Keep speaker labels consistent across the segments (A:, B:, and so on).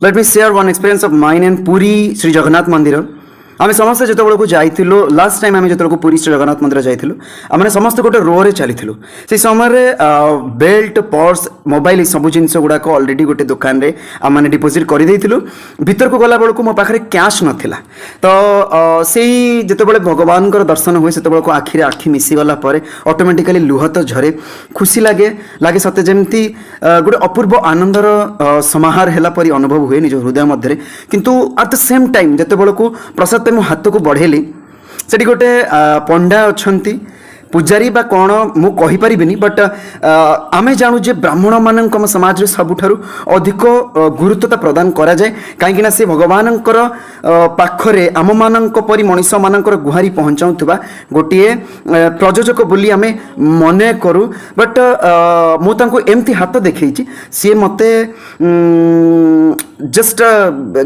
A: Let me share one experience of mine in Puri Sri Jagannath Mandir. आम समस्ते जो जाइलु last time आम जो पुरी श्री जगन्नाथ मंदिर जाइलु आम समस्त गोटे रो रे चली से समय बेल्ट पर्स मोबाइल सब जिन गुड़ाक अलरेडी गोटे दुकान रे आम डिपोजिट कर भीतर को गला बेलू मो पाखे कैश नाला तो से जिते भगवान दर्शन हुए से आखिरे आखि मिसीगला ऑटोमेटिकली लुह तो झरे खुशी लगे लगे सत्य जमी गोटे अपूर्व आनंदर समाहार है अनुभव हुए निज हृदय मध्य किंतु एट द सेम टाइम जिते को प्रसाद मो हाथ को बढ़ेली से गोटे पंडा अच्छा पूजारी बा कौन मु कहीपरि बट आमे जानू जे ब्राह्मण मान समाज सबुठारु अधिक गुरुत्वता प्रदान करा जाए कहीं से भगवान पाखरे आम मान परी मनीष मान गुहारी पहुँचाऊा गोटे प्रयोजक बोली आमे मने करू बट मुझे एमती हाथ देखी सी मते just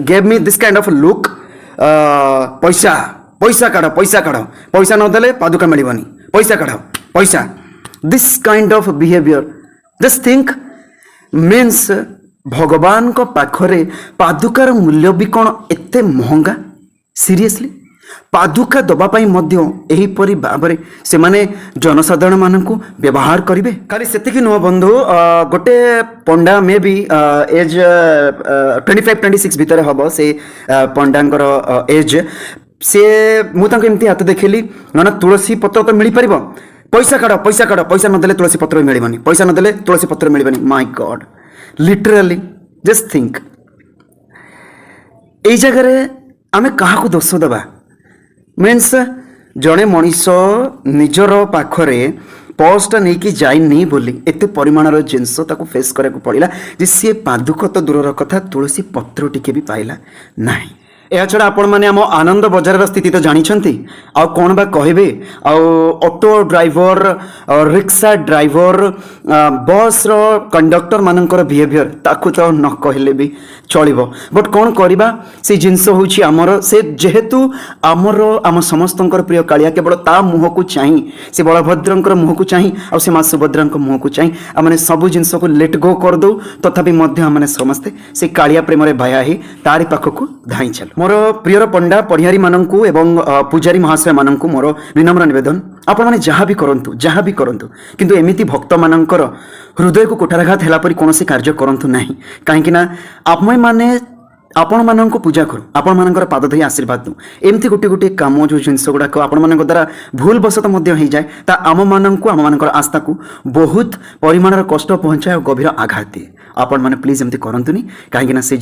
A: gave me this kind of look पैसा पैसा काढ़ पैसा काढ़ पैसा नदेले पादुका मिलबनी पैसा काढ़ पैसा this kind of behaviour just think means भगवान को पाखरे पादुकार मूल्य भी कौन एते महंगा सीरियसली पादुका दबापाई मध्य एहीपरि भाव से माने जनसाधारण मानकु व्यवहार करिवे खाली सेतिकी नुह बंधु गोटे पंडा मे भी एज 25-26 भितर हम से पंडांकर एज से मुझे एमती हाथ देखली ना तुलसी पत्र तो मिल पार पैसा काढ़ पैसा काढ़ पैसा नदेले तुलसी पत्र मिलबनी पैसा नदेले तुलसी पत्र मिलबनी माय गॉड लिटराली जस्ट थिंक एई जगह आमे काहाकू दोष देबा मीन्स जड़े मनीष निजर पाखरे पर्सटा नहीं कि जाइनी बोली एत परिमाणर जिनस ताको फेस करा पड़ा जे सी पादुक तो दूर कथा तुलसी पत्र टिके भी पाइला नहीं या छड़ा आपण मैंने आम आनंद बजार स्थिति तो जानी आ कौन बा कहबे ऑटो ड्राइवर रिक्शा ड्राइवर बस रो कंडक्टर मानकर बिहेवियर ताकू तो न कहले भी चलिबो बट कौन करबा से जिनस होची आमर से जेहेतु आमर आम समस्तंकर प्रिय कालिया केवल ता मुह को चाही से बलभद्रंकर मुह को चाही आ से मां सुभद्रांकर मुह को चाही आमने सब जिनस को लेट गो कर दो तथापि मध्य आमने समस्ते से कालिया प्रेम रे भाया ही तारी पाखकू धाई चलो मोर प्रियर पंडा पढ़ियारी माननकू एवं पूजारी महाशय माननकू मोर विनम्र निवेदन आपण माने जहाँ भी करंतु किंतु एमिति भक्त मानकर हृदय को कुठाराघात हेला परि कोनोसी कार्य करंतु नाही काहेकि ना आपण माने आपण माननको पूजा करू आपण मानकर पाद धरी आशीर्वाद दू एमती गोटे गोटे काम जो जिनस गुड़ाक आपण मानक द्वारा भूल वशत मध्य हो जाए ता आम माननको आम मानकर आस्था को बहुत परिमाणर कष्ट पहुंचाए और गभीर आघात दिए आपण माने प्लीज एमती करंतुनी काहेकि ना से